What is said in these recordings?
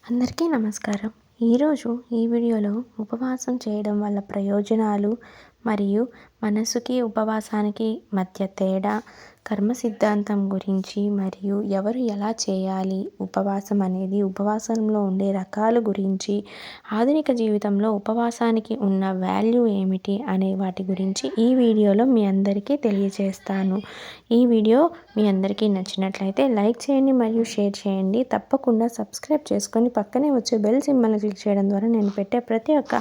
అందరికీ నమస్కారం. ఈరోజు ఈ వీడియోలో ఉపవాసం చేయడం వల్ల ప్రయోజనాలు మరియు మనసుకి ఉపవాసానికి మధ్య తేడా, కర్మ సిద్ధాంతం గురించి మరియు ఎవరు ఎలా చేయాలి ఉపవాసం అనేది, ఉపవాసంలో ఉండే రకాల గురించి, ఆధునిక జీవితంలో ఉపవాసానికి ఉన్న వాల్యూ ఏమిటి అనే వాటి గురించి ఈ వీడియోలో మీ అందరికీ తెలియజేస్తాను. ఈ వీడియో మీ అందరికీ నచ్చినట్లయితే లైక్ చేయండి మరియు షేర్ చేయండి. తప్పకుండా సబ్స్క్రైబ్ చేసుకొని పక్కనే వచ్చే బెల్ సింబల్ని క్లిక్ చేయడం ద్వారా నేను పెట్టే ప్రతి ఒక్క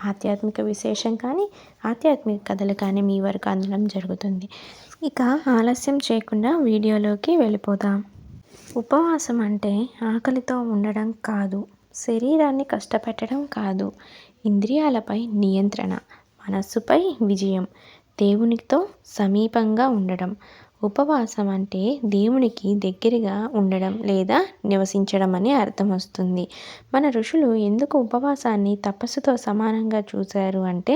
ఆధ్యాత్మిక విశేషం కానీ, ఆధ్యాత్మిక కథలు కానీ మీ వరకు అందడం జరుగుతుంది. ఇక ఆలస్యం చేయకుండా వీడియోలోకి వెళ్ళిపోదాం. ఉపవాసం అంటే ఆకలితో ఉండడం కాదు, శరీరాన్ని కష్టపెట్టడం కాదు, ఇంద్రియాలపై నియంత్రణ, మనస్సుపై విజయం, దేవునితో సమీపంగా ఉండడం. ఉపవాసం అంటే దేవునికి దగ్గరగా ఉండడం లేదా నివసించడం అని అర్థం వస్తుంది. మన ఋషులు ఎందుకు ఉపవాసాన్ని తపస్సుతో సమానంగా చూశారు అంటే,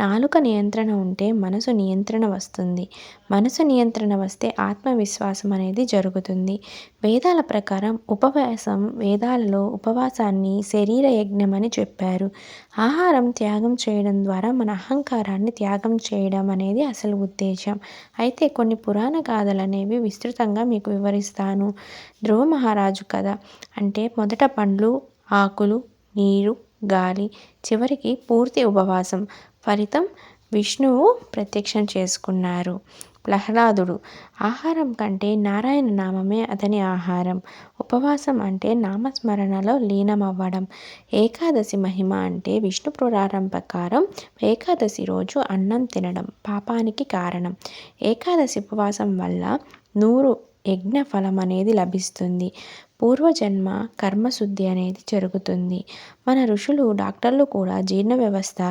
నాలుక నియంత్రణ ఉంటే మనసు నియంత్రణ వస్తుంది, మనసు నియంత్రణ వస్తే ఆత్మవిశ్వాసం అనేది జరుగుతుంది. వేదాల ప్రకారం వేదాలలో ఉపవాసాన్ని శరీర యజ్ఞం అని చెప్పారు. ఆహారం త్యాగం చేయడం ద్వారా మన అహంకారాన్ని త్యాగం చేయడం అనేది అసలు ఉద్దేశం. అయితే కొన్ని పురాణ గాథలు అనేవి విస్తృతంగా మీకు వివరిస్తాను. ధ్రువ మహారాజు కథ అంటే మొదట పండ్లు, ఆకులు, నీరు, గాలి, చివరికి పూర్తి ఉపవాసం. ఫలితం విష్ణువు ప్రత్యక్షం చేసుకున్నారు. ప్రహ్లాదుడు ఆహారం కంటే నారాయణ నామమే అతని ఆహారం. ఉపవాసం అంటే నామస్మరణలో లీనమవ్వడం. ఏకాదశి మహిమ అంటే విష్ణు పురాణం ప్రకారం ఏకాదశి రోజు అన్నం తినడం పాపానికి కారణం. ఏకాదశి ఉపవాసం వల్ల 100 యజ్ఞ ఫలం అనేది లభిస్తుంది. పూర్వజన్మ కర్మశుద్ధి అనేది జరుగుతుంది. మన ఋషులు, డాక్టర్లు కూడా జీర్ణ వ్యవస్థ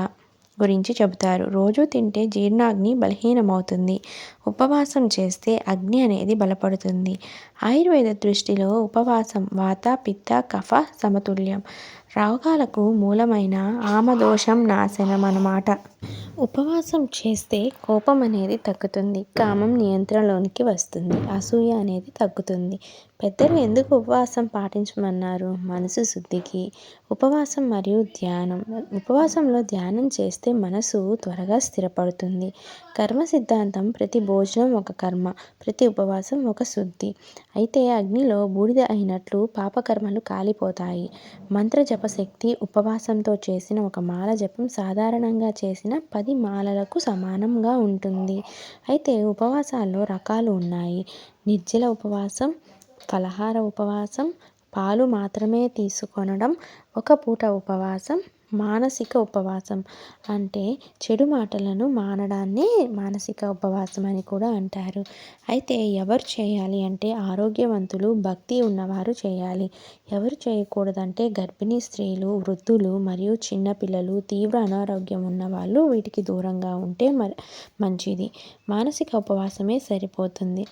గురించి చెబుతారు. రోజు తింటే జీర్ణాగ్ని బలహీనమవుతుంది, ఉపవాసం చేస్తే అగ్ని అనేది బలపడుతుంది. ఆయుర్వేద దృష్టిలో ఉపవాసం వాత, పిత్త, కఫ సమతుల్యం, రోగాలకు మూలమైన ఆమదోషం నాశనం అన్నమాట. ఉపవాసం చేస్తే కోపం అనేది తగ్గుతుంది, కామం నియంత్రణలోనికి వస్తుంది, అసూయ అనేది తగ్గుతుంది. పెద్దలు ఎందుకు ఉపవాసం పాటించమన్నారు? మనసు శుద్ధికి. ఉపవాసం మరియు ధ్యానం. ఉపవాసంలో ధ్యానం చేస్తే మనసు త్వరగా స్థిరపడుతుంది. కర్మ సిద్ధాంతం ప్రతి భోజనం ఒక కర్మ, ప్రతి ఉపవాసం ఒక శుద్ధి. అయితే అగ్నిలో బూడిద అయినట్లు పాపకర్మలు కాలిపోతాయి. మంత్ర జపశక్తి. ఉపవాసంతో చేసిన ఒక మాల జపం సాధారణంగా చేసిన 10 మాలలకు సమానంగా ఉంటుంది. అయితే ఉపవాసాల్లో రకాలు ఉన్నాయి. నిర్జల ఉపవాసం, ఫలహార ఉపవాసం, పాలు మాత్రమే తీసుకొనడం, ఒక పూట ఉపవాసం, మానసిక ఉపవాసం అంటే చెడు మాటలను మానడాన్ని మానసిక ఉపవాసం అని కూడా అంటారు. అయితే ఎవరు చేయాలి అంటే ఆరోగ్యవంతులు, భక్తి ఉన్నవారు చేయాలి. ఎవరు చేయకూడదంటే గర్భిణీ స్త్రీలు, వృద్ధులు మరియు చిన్నపిల్లలు, తీవ్ర అనారోగ్యం ఉన్నవాళ్ళు వీటికి దూరంగా ఉంటే మంచిది. మానసిక ఉపవాసమే సరిపోతుంది.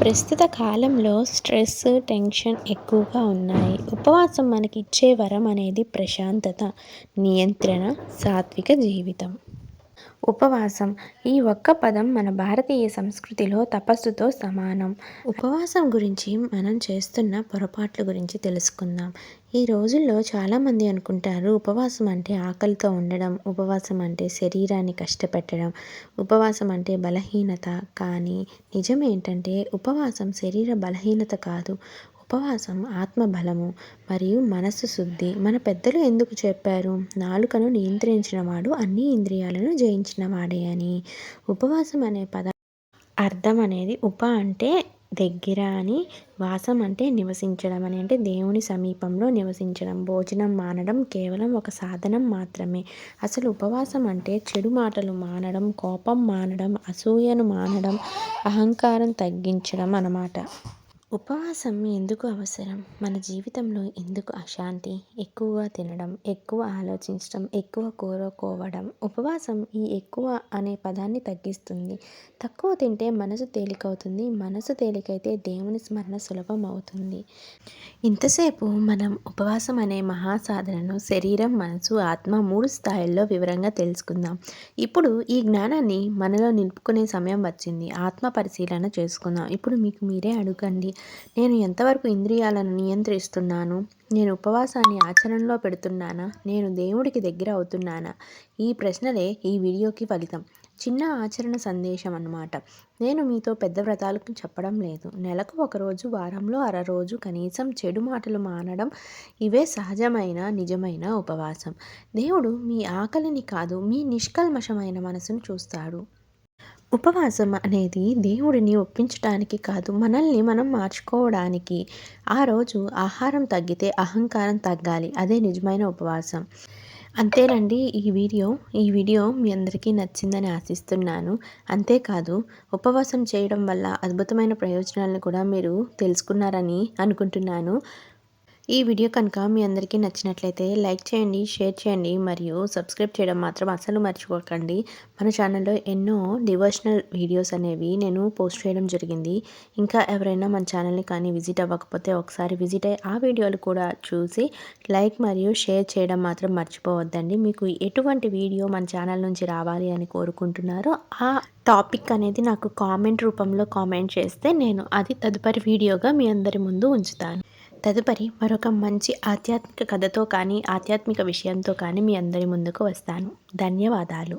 ప్రస్తుత కాలంలో స్ట్రెస్, టెన్షన్ ఎక్కువగా ఉన్నాయి. ఉపవాసం మనకి ఇచ్చే వరం అనేది ప్రశాంతత, నియంత్రణ, సాత్విక జీవితం. ఉపవాసం ఈ ఒక్క పదం మన భారతీయ సంస్కృతిలో తపస్సుతో సమానం. ఉపవాసం గురించి మనం చేస్తున్న పొరపాట్ల గురించి తెలుసుకుందాం. ఈ రోజుల్లో చాలామంది అనుకుంటారు ఉపవాసం అంటే ఆకలితో ఉండడం, ఉపవాసం అంటే శరీరాన్ని కష్టపెట్టడం, ఉపవాసం అంటే బలహీనత. కానీ నిజం ఏంటంటే ఉపవాసం శరీర బలహీనత కాదు, ఉపవాసం ఆత్మబలము మరియు మనస్సు శుద్ధి. మన పెద్దలు ఎందుకు చెప్పారు? నాలుకను నియంత్రించిన వాడు అన్ని ఇంద్రియాలను జయించిన వాడే అని. ఉపవాసం అనే పద అర్థం అనేది ఉప అంటే దగ్గర అని, వాసం అంటే నివసించడం అని, అంటే దేవుని సమీపంలో నివసించడం. భోజనం మానడం కేవలం ఒక సాధనం మాత్రమే. అసలు ఉపవాసం అంటే చెడు మాటలు మానడం, కోపం మానడం, అసూయను మానడం, అహంకారం తగ్గించడం అన్నమాట. ఉపవాసం ఎందుకు అవసరం? మన జీవితంలో ఎందుకు అశాంతి? ఎక్కువగా తినడం, ఎక్కువ ఆలోచించడం, ఎక్కువ కోరుకోవడం. ఉపవాసం ఈ ఎక్కువ అనే పదాన్ని తగ్గిస్తుంది. తక్కువ తింటే మనసు తేలికవుతుంది, మనసు తేలికైతే దేవుని స్మరణ సులభం అవుతుంది. ఇంతసేపు మనం ఉపవాసం అనే మహాసాధనను శరీరం, మనసు, ఆత్మ 3 స్థాయిల్లో వివరంగా తెలుసుకుందాం. ఇప్పుడు ఈ జ్ఞానాన్ని మనలో నిలుపుకునే సమయం వచ్చింది. ఆత్మ పరిశీలన చేసుకుందాం. ఇప్పుడు మీకు మీరే అడగండి, నేను ఎంతవరకు ఇంద్రియాలను నియంత్రిస్తున్నాను? నేను ఉపవాసాన్ని ఆచరణలో పెడుతున్నానా? నేను దేవుడికి దగ్గర అవుతున్నానా? ఈ ప్రశ్నలే ఈ వీడియోకి ఫలితం. చిన్న ఆచరణ సందేశం అన్నమాట. నేను మీతో పెద్ద వ్రతాలకు చెప్పడం లేదు. నెలకు ఒకరోజు, వారంలో అరరోజు కనీసం చెడు మాటలు మానడం, ఇవే సహజమైన నిజమైన ఉపవాసం. దేవుడు మీ ఆకలిని కాదు, మీ నిష్కల్మషమైన మనసును చూస్తాడు. ఉపవాసం అనేది దేవుడిని ఒప్పించటానికి కాదు, మనల్ని మనం మార్చుకోవడానికి. ఆ రోజు ఆహారం తగ్గితే అహంకారం తగ్గాలి. అదే నిజమైన ఉపవాసం. అంతేనండి ఈ వీడియో మీ అందరికీ నచ్చిందని ఆశిస్తున్నాను. అంతేకాదు, ఉపవాసం చేయడం వల్ల అద్భుతమైన ప్రయోజనాలను కూడా మీరు తెలుసుకున్నారని అనుకుంటున్నాను. ఈ వీడియో కనుక మీ అందరికీ నచ్చినట్లయితే లైక్ చేయండి, షేర్ చేయండి మరియు సబ్స్క్రైబ్ చేయడం మాత్రం అస్సలు మర్చిపోకండి. మన ఛానల్లో ఎన్నో డివోషనల్ వీడియోస్ అనేవి నేను పోస్ట్ చేయడం జరిగింది. ఇంకా ఎవరైనా మన ఛానల్ని కానీ విజిట్ అవ్వకపోతే ఒకసారి విజిట్ అయ్యి ఆ వీడియోలు కూడా చూసి లైక్ మరియు షేర్ చేయడం మాత్రం మర్చిపోవద్దండి. మీకు ఎటువంటి వీడియో మన ఛానల్ నుంచి రావాలి అని కోరుకుంటున్నారో ఆ టాపిక్ అనేది నాకు కామెంట్ రూపంలో కామెంట్ చేస్తే నేను అది తదుపరి వీడియోగా మీ అందరి ముందు ఉంచుతాను. తదుపరి మరొక మంచి ఆధ్యాత్మిక కథతో కానీ, ఆధ్యాత్మిక విషయంతో కానీ మీ అందరి ముందుకు వస్తాను. ధన్యవాదాలు.